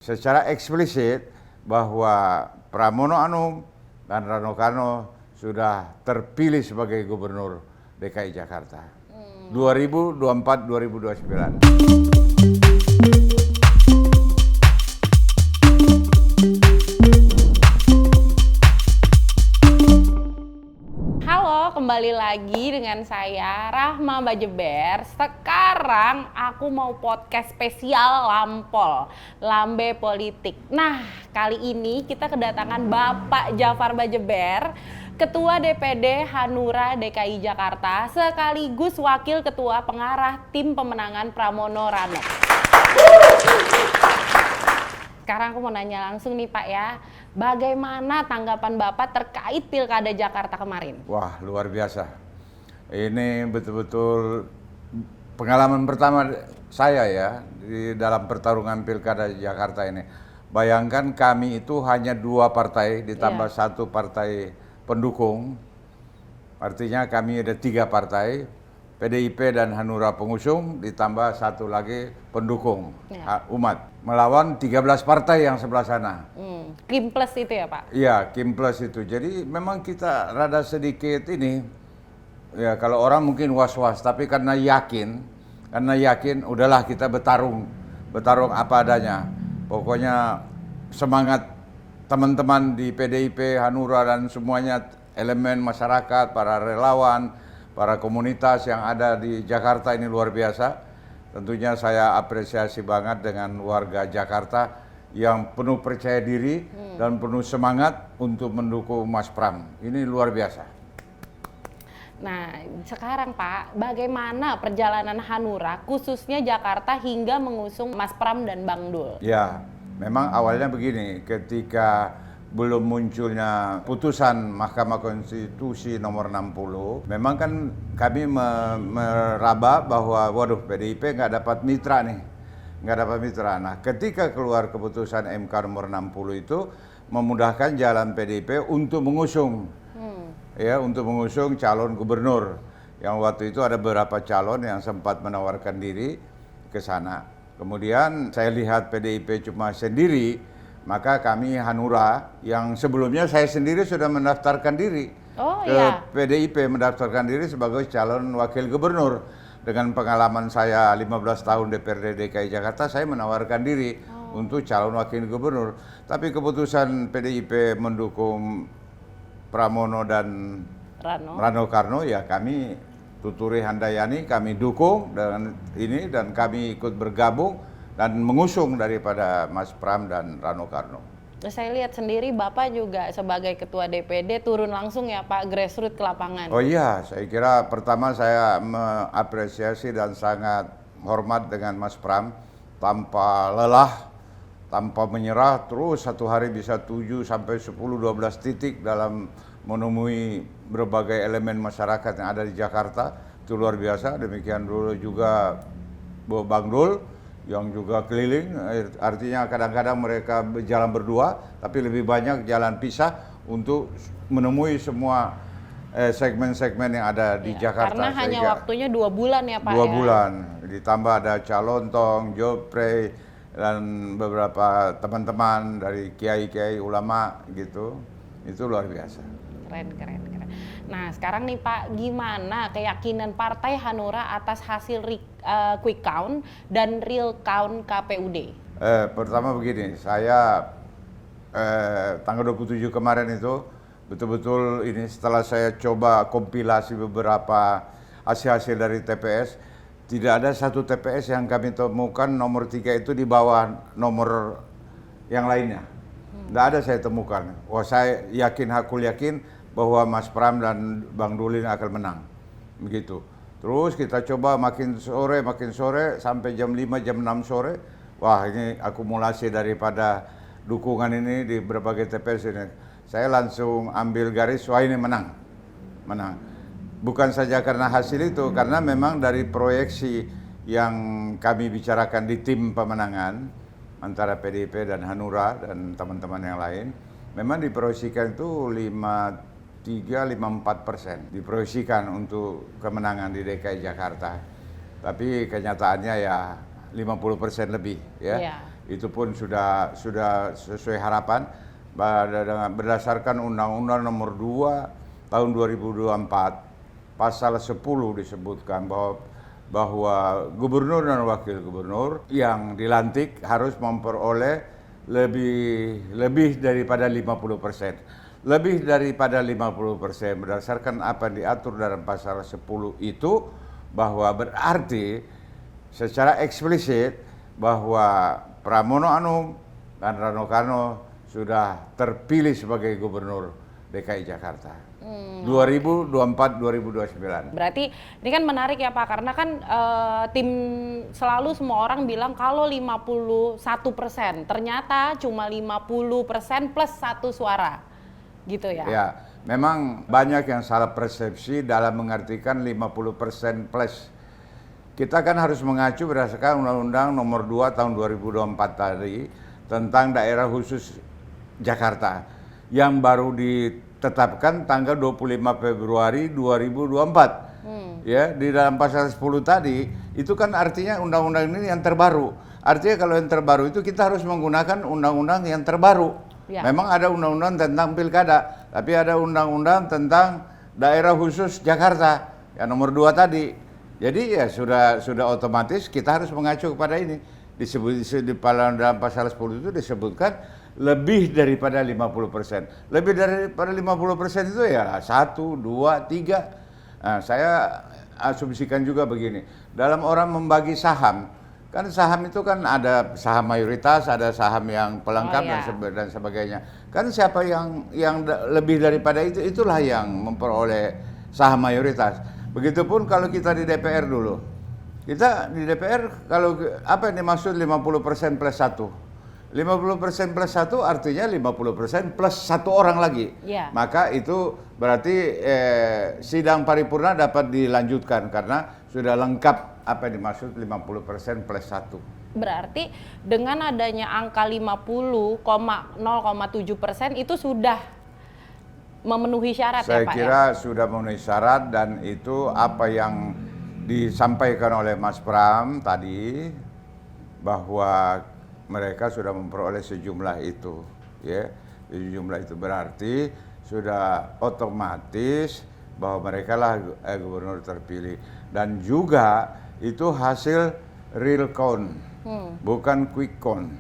secara eksplisit bahwa Pramono Anung dan Rano Karno sudah terpilih sebagai gubernur DKI Jakarta 2024-2029. Kembali lagi dengan saya Rahma Bajeber. Sekarang aku mau podcast spesial Lampol, Lambe Politik. Nah, kali ini kita kedatangan Bapak Jafar Bajeber, Ketua DPD Hanura DKI Jakarta, sekaligus Wakil Ketua Pengarah Tim Pemenangan Pramono Rano. Sekarang aku mau nanya langsung nih Pak ya, bagaimana tanggapan Bapak terkait Pilkada Jakarta kemarin? Wah, luar biasa. Ini betul-betul pengalaman pertama saya ya di dalam pertarungan Pilkada Jakarta ini. Bayangkan kami itu hanya 2 partai ditambah 1 partai pendukung. Artinya kami ada 3 partai, PDIP dan Hanura pengusung ditambah 1 lagi pendukung umat. Melawan 13 partai yang sebelah sana. Kim Plus itu ya Pak? Iya, Kim Plus itu. Jadi memang kita rada sedikit ini, ya kalau orang mungkin was-was, tapi karena yakin udahlah kita bertarung apa adanya. Pokoknya semangat teman-teman di PDIP, Hanura dan semuanya elemen masyarakat, para relawan, para komunitas yang ada di Jakarta ini luar biasa. Tentunya saya apresiasi banget dengan warga Jakarta yang penuh percaya diri dan penuh semangat untuk mendukung Mas Pram. Ini luar biasa. Nah, sekarang Pak, bagaimana perjalanan Hanura khususnya Jakarta hingga mengusung Mas Pram dan Bang Dul? Ya, memang awalnya begini, ketika belum munculnya putusan Mahkamah Konstitusi nomor 60, memang kan kami meraba bahwa waduh PDIP nggak dapat mitra nih, nggak dapat mitra. Nah, ketika keluar keputusan MK nomor 60 itu memudahkan jalan PDIP untuk mengusung, untuk mengusung calon gubernur. Yang waktu itu ada beberapa calon yang sempat menawarkan diri ke sana. Kemudian saya lihat PDIP cuma sendiri. Maka kami Hanura yang sebelumnya saya sendiri sudah mendaftarkan diri PDIP, mendaftarkan diri sebagai calon wakil gubernur. Dengan pengalaman saya 15 tahun DPRD DKI Jakarta, saya menawarkan diri untuk calon wakil gubernur. Tapi keputusan PDIP mendukung Pramono dan Rano Karno, ya kami tuturi handayani, kami dukung dengan ini dan kami ikut bergabung dan mengusung daripada Mas Pram dan Rano Karno. Saya lihat sendiri Bapak juga sebagai Ketua DPD turun langsung ya Pak, grassroots ke lapangan. Oh iya, saya kira pertama saya mengapresiasi dan sangat hormat dengan Mas Pram, tanpa lelah, tanpa menyerah, terus satu hari bisa 7 sampai 10-12 titik dalam menemui berbagai elemen masyarakat yang ada di Jakarta. Itu luar biasa. Demikian dulu juga Bang Dul yang juga keliling, artinya kadang-kadang mereka berjalan berdua, tapi lebih banyak jalan pisah untuk menemui semua segmen-segmen yang ada di Jakarta. Karena hanya waktunya 2 bulan ya Pak. 2 bulan, ditambah ada Calontong, Jopre, dan beberapa teman-teman dari kiai-kiai ulama gitu, itu luar biasa. Keren. Nah sekarang nih Pak, gimana keyakinan Partai Hanura atas hasil quick count dan real count KPUD? Pertama begini, saya tanggal 27 kemarin itu betul-betul ini setelah saya coba kompilasi beberapa hasil-hasil dari TPS, tidak ada satu TPS yang kami temukan nomor 3 itu di bawah nomor yang lainnya. Tidak ada saya temukan. Wah, saya hakul yakin bahwa Mas Pram dan Bang Dulin akan menang. Begitu. Terus kita coba makin sore sampai jam 5, jam 6 sore. Wah, ini akumulasi daripada dukungan ini di berbagai TPS ini. Saya langsung ambil garis, wah ini menang. Bukan saja karena hasil itu, karena memang dari proyeksi yang kami bicarakan di tim pemenangan antara PDIP dan Hanura dan teman-teman yang lain, memang diproyeksikan itu 53-54% diproyeksikan untuk kemenangan di DKI Jakarta. Tapi kenyataannya ya 50% lebih ya. itu pun sudah sesuai harapan. Berdasarkan Undang-Undang Nomor 2 Tahun 2024 Pasal 10 disebutkan bahwa gubernur dan wakil gubernur yang dilantik harus memperoleh lebih daripada 50%. Lebih daripada 50% berdasarkan apa yang diatur dalam pasal 10 itu, bahwa berarti secara eksplisit bahwa Pramono Anung dan Rano Karno sudah terpilih sebagai gubernur DKI Jakarta 2024-2029. Berarti ini kan menarik ya Pak, karena kan tim selalu semua orang bilang kalau 51%, ternyata cuma 50% plus 1 suara, gitu ya? Ya, memang banyak yang salah persepsi dalam mengartikan 50% plus. Kita kan harus mengacu berdasarkan Undang-Undang Nomor 2 Tahun 2024 tadi tentang daerah khusus Jakarta yang baru ditetapkan tanggal 25 Februari 2024. Ya, di dalam pasal 10 tadi itu kan artinya undang-undang ini yang terbaru. Artinya kalau yang terbaru itu kita harus menggunakan undang-undang yang terbaru. Ya. Memang ada undang-undang tentang pilkada, tapi ada undang-undang tentang daerah khusus Jakarta yang nomor 2 tadi. Jadi ya sudah otomatis kita harus mengacu kepada ini. Di dalam pasal 10 itu disebutkan lebih daripada 50%. Lebih daripada 50% itu ya 1, 2, 3. Nah, saya asumsikan juga begini. Dalam orang membagi saham, kan saham itu kan ada saham mayoritas, ada saham yang pelengkap dan sebagainya. Kan siapa yang lebih daripada itu, itulah yang memperoleh saham mayoritas. Begitupun kalau kita di DPR dulu. Kita di DPR kalau apa yang dimaksud 50% plus 1? 50% plus 1 artinya 50% plus 1 orang lagi. Yeah. Maka itu berarti sidang paripurna dapat dilanjutkan karena sudah lengkap apa yang dimaksud 50% plus 1. Berarti dengan adanya angka 50,0,7% itu sudah memenuhi syarat ya Pak? Saya kira ya? Sudah memenuhi syarat, dan itu apa yang disampaikan oleh Mas Pram tadi, bahwa mereka sudah memperoleh sejumlah itu, ya. Sejumlah itu berarti sudah otomatis bahwa mereka lah gubernur terpilih, dan juga itu hasil real count, bukan quick count.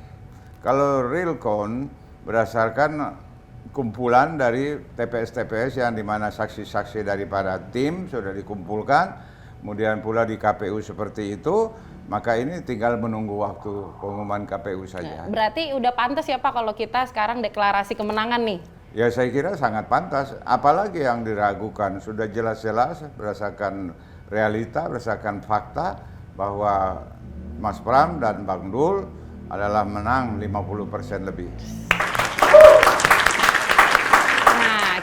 Kalau real count berdasarkan kumpulan dari TPS-TPS yang dimana saksi-saksi daripada tim sudah dikumpulkan, kemudian pula di KPU seperti itu, maka ini tinggal menunggu waktu pengumuman KPU saja. Berarti udah pantas ya Pak kalau kita sekarang deklarasi kemenangan nih? Ya saya kira sangat pantas, apalagi yang diragukan, sudah jelas-jelas berdasarkan realita, berdasarkan fakta bahwa Mas Pram dan Bang Dul adalah menang 50% lebih.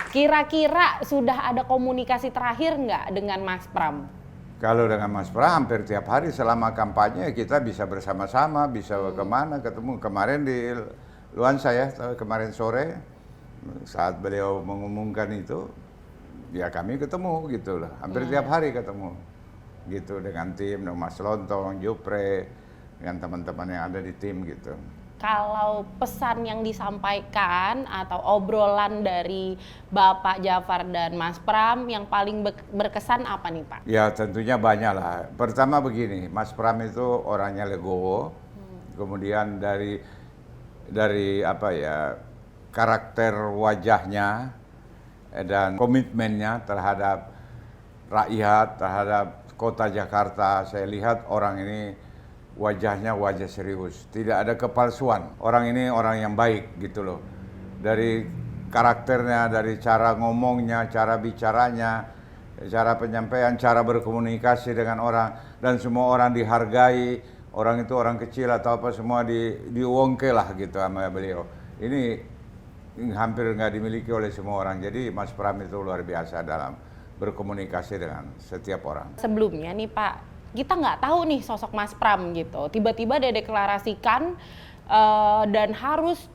Kira-kira sudah ada komunikasi terakhir nggak dengan Mas Pram? Kalau dengan Mas Pram hampir tiap hari selama kampanye kita bisa bersama-sama, bisa kemana, ketemu. Kemarin di Luansa ya, kemarin sore saat beliau mengumumkan itu, ya kami ketemu gitu loh. Hampir tiap hari ketemu gitu dengan tim, dengan Mas Lontong, Jupre, dengan teman-teman yang ada di tim gitu. Kalau pesan yang disampaikan atau obrolan dari Bapak Jafar dan Mas Pram yang paling berkesan apa nih Pak? Ya tentunya banyak lah. Pertama begini, Mas Pram itu orangnya legowo, kemudian dari apa ya, karakter wajahnya dan komitmennya terhadap rakyat, terhadap kota Jakarta, saya lihat orang ini wajahnya wajah serius, tidak ada kepalsuan. Orang ini orang yang baik gitu loh. Dari karakternya, dari cara ngomongnya, cara bicaranya, cara penyampaian, cara berkomunikasi dengan orang, dan semua orang dihargai. Orang itu orang kecil atau apa semua diwongke lah gitu sama beliau. Ini hampir nggak dimiliki oleh semua orang. Jadi Mas Pram itu luar biasa dalam berkomunikasi dengan setiap orang. Sebelumnya nih Pak, kita nggak tahu nih sosok Mas Pram gitu. Tiba-tiba dia deklarasikan dan harus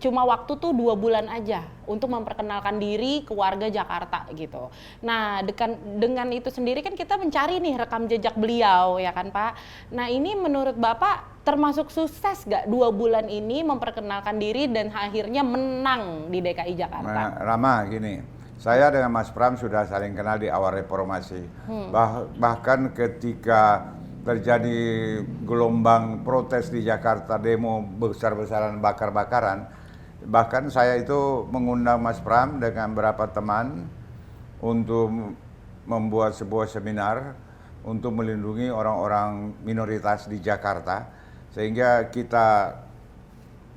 cuma waktu tuh 2 bulan aja untuk memperkenalkan diri ke warga Jakarta gitu. Nah dengan itu sendiri kan kita mencari nih rekam jejak beliau ya kan Pak. Nah ini menurut Bapak termasuk sukses gak 2 bulan ini memperkenalkan diri dan akhirnya menang di DKI Jakarta? Nah, Rama, gini, saya dengan Mas Pram sudah saling kenal di awal reformasi. Bahkan ketika terjadi gelombang protes di Jakarta, demo besar-besaran, bakar-bakaran, bahkan saya itu mengundang Mas Pram dengan beberapa teman untuk membuat sebuah seminar untuk melindungi orang-orang minoritas di Jakarta, sehingga kita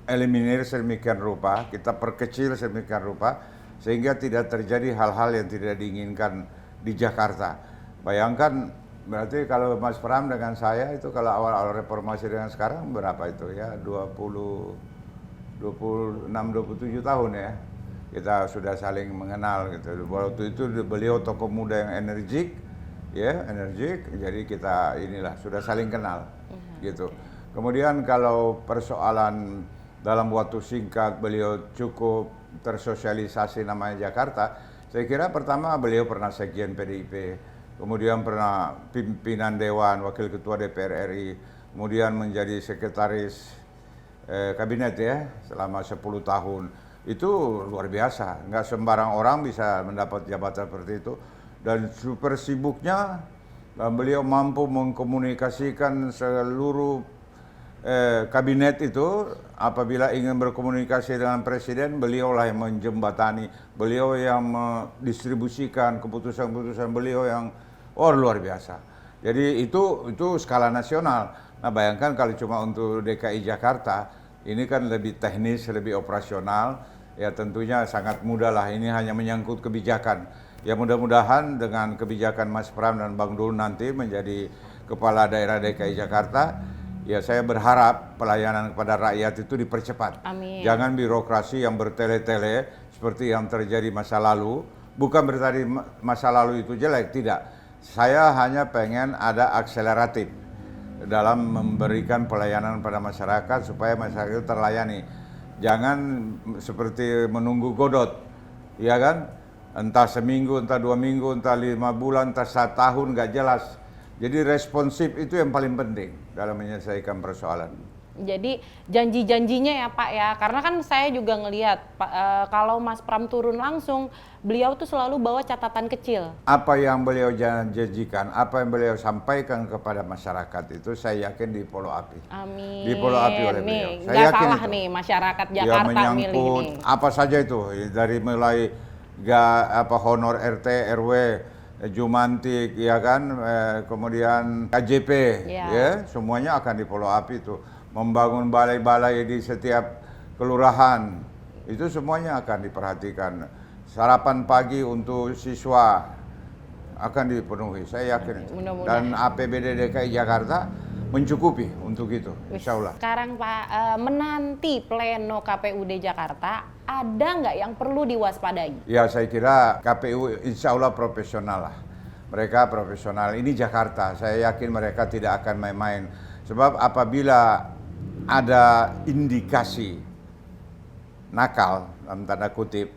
eliminir sedemikian rupa, kita perkecil sedemikian rupa, sehingga tidak terjadi hal-hal yang tidak diinginkan di Jakarta. Bayangkan, berarti kalau Mas Pram dengan saya itu kalau awal-awal reformasi dengan sekarang berapa itu ya, 26-27 tahun ya. Kita sudah saling mengenal gitu. Waktu itu beliau tokoh muda yang energik, jadi kita inilah sudah saling kenal gitu. Kemudian kalau persoalan dalam waktu singkat beliau cukup tersosialisasi namanya Jakarta, saya kira pertama beliau pernah sekjen PDIP, kemudian pernah pimpinan Dewan, Wakil Ketua DPR RI, kemudian menjadi sekretaris kabinet ya selama 10 tahun. Itu luar biasa, nggak sembarang orang bisa mendapat jabatan seperti itu. Dan super sibuknya beliau mampu mengkomunikasikan seluruh kabinet itu. Apabila ingin berkomunikasi dengan presiden, beliaulah yang menjembatani, beliau yang mendistribusikan keputusan-keputusan beliau yang luar biasa. Jadi itu skala nasional. Nah bayangkan kalau cuma untuk DKI Jakarta, ini kan lebih teknis, lebih operasional, ya tentunya sangat mudah lah. Ini hanya menyangkut kebijakan. Ya mudah-mudahan dengan kebijakan Mas Pram dan Bang Dul nanti menjadi kepala daerah DKI Jakarta, ya saya berharap pelayanan kepada rakyat itu dipercepat. Amin. Jangan birokrasi yang bertele-tele seperti yang terjadi masa lalu. Bukan berarti masa lalu itu jelek, tidak. Saya hanya pengen ada akseleratif dalam memberikan pelayanan pada masyarakat supaya masyarakat itu terlayani. Jangan seperti menunggu godot, ya kan? Entah seminggu, entah 2 minggu, entah 5 bulan, entah 1 tahun, nggak jelas. Jadi responsif itu yang paling penting dalam menyelesaikan persoalan. Jadi janji-janjinya ya Pak ya, karena kan saya juga ngelihat kalau Mas Pram turun langsung, beliau tuh selalu bawa catatan kecil. Apa yang beliau janjikan, apa yang beliau sampaikan kepada masyarakat itu saya yakin di follow up. Amin. Di follow up oleh beliau. Nih, Saya nggak yakin salah itu. nih masyarakat Dia Jakarta milih menyangkut ini. apa saja itu, dari mulai honor RT, RW, Jumantik, ya kan, kemudian KJP, ya semuanya akan di follow up itu. Membangun balai-balai di setiap kelurahan, itu semuanya akan diperhatikan. Sarapan pagi untuk siswa akan dipenuhi, saya yakin itu. Dan APBD DKI Jakarta mencukupi untuk itu, insya Allah. Sekarang Pak, menanti pleno KPUD Jakarta, ada nggak yang perlu diwaspadai? Ya saya kira KPU insya Allah profesional lah. Mereka profesional, ini Jakarta, saya yakin mereka tidak akan main-main. Sebab apabila ada indikasi nakal dalam tanda kutip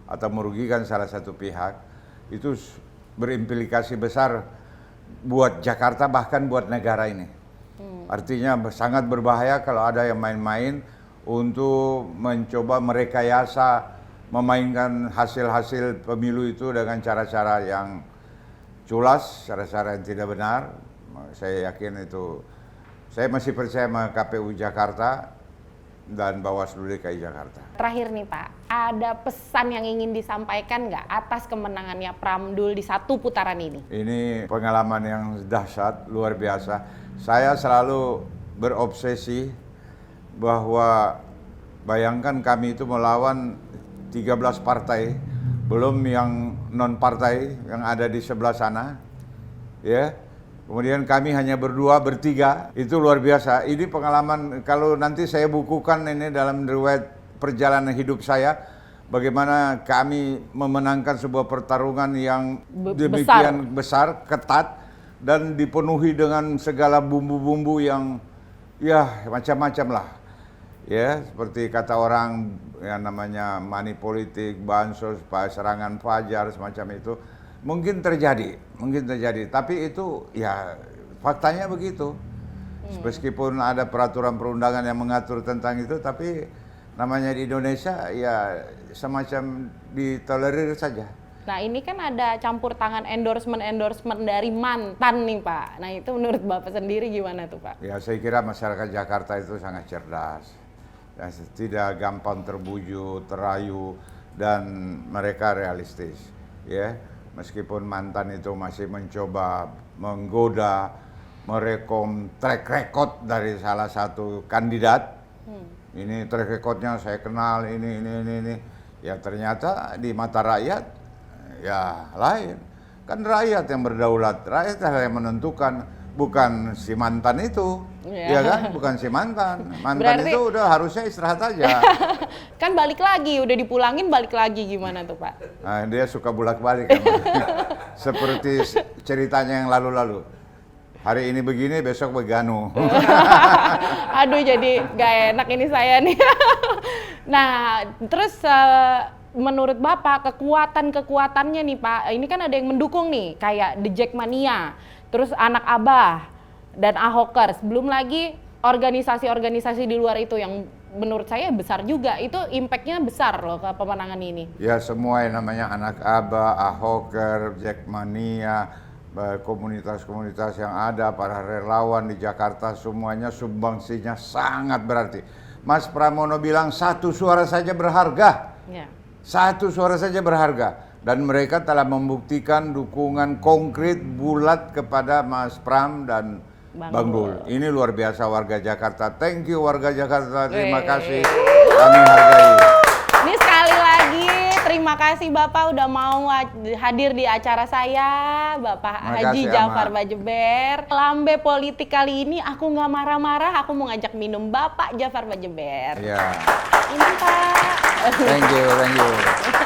atau merugikan salah satu pihak, itu berimplikasi besar buat Jakarta bahkan buat negara ini. Artinya sangat berbahaya kalau ada yang main-main untuk mencoba merekayasa, memainkan hasil-hasil pemilu itu dengan cara-cara yang culas, cara-cara yang tidak benar. Saya yakin itu. Saya masih percaya sama KPU Jakarta dan Bawaslu DKI Jakarta. Terakhir nih Pak, ada pesan yang ingin disampaikan nggak atas kemenangannya Pram Dul di 1 putaran ini? Ini pengalaman yang dahsyat, luar biasa. Saya selalu berobsesi bahwa bayangkan kami itu melawan 13 partai, belum yang non-partai yang ada di sebelah sana, ya. Kemudian kami hanya berdua, bertiga, itu luar biasa. Ini pengalaman, kalau nanti saya bukukan ini dalam riwayat perjalanan hidup saya, bagaimana kami memenangkan sebuah pertarungan yang demikian besar, ketat, dan dipenuhi dengan segala bumbu-bumbu yang ya macam-macam lah. Ya, seperti kata orang yang namanya money politik, bansos, serangan fajar, semacam itu. Mungkin terjadi, tapi itu ya faktanya begitu. Meskipun ada peraturan perundangan yang mengatur tentang itu, tapi namanya di Indonesia ya semacam ditolerir saja. Nah ini kan ada campur tangan endorsement dari mantan nih Pak. Nah itu menurut Bapak sendiri gimana tuh Pak? Ya saya kira masyarakat Jakarta itu sangat cerdas, ya, tidak gampang terbujuk, terayu, dan mereka realistis. Ya, meskipun mantan itu masih mencoba menggoda, merekom track record dari salah satu kandidat. Ini track recordnya saya kenal, ini. Ya ternyata di mata rakyat, ya lain. Kan rakyat yang berdaulat, rakyat yang menentukan, bukan si mantan itu. Ya kan, bukan si mantan. Mantan Berarti, itu udah harusnya istirahat aja. kan balik lagi, udah dipulangin balik lagi gimana tuh Pak? Nah, dia suka bolak-balik emang. Seperti ceritanya yang lalu-lalu. Hari ini begini, besok beganu. Aduh jadi gak enak ini saya nih. Nah terus menurut Bapak kekuatannya nih Pak, ini kan ada yang mendukung nih kayak The Jackmania, terus Anak Abah dan Ahokers, belum lagi organisasi-organisasi di luar itu yang menurut saya besar juga, itu impactnya besar loh ke pemenangan ini. Ya semua yang namanya Anak Abah, Ahoker, Jackmania, komunitas-komunitas yang ada, para relawan di Jakarta, semuanya sumbangsinya sangat berarti. Mas Pramono bilang satu suara saja berharga. Ya. Satu suara saja berharga. Dan mereka telah membuktikan dukungan konkret bulat kepada Mas Pram dan Bang Dul. Ini luar biasa warga Jakarta. Thank you warga Jakarta. Terima kasih. Kami hargai. Ini sekali lagi terima kasih Bapak udah mau hadir di acara saya, Bapak Haji Jafar Bajeber. Lambe politik kali ini aku nggak marah-marah, aku mau ngajak minum Bapak Jafar Bajeber. Ya. Ini Pak. Thank you.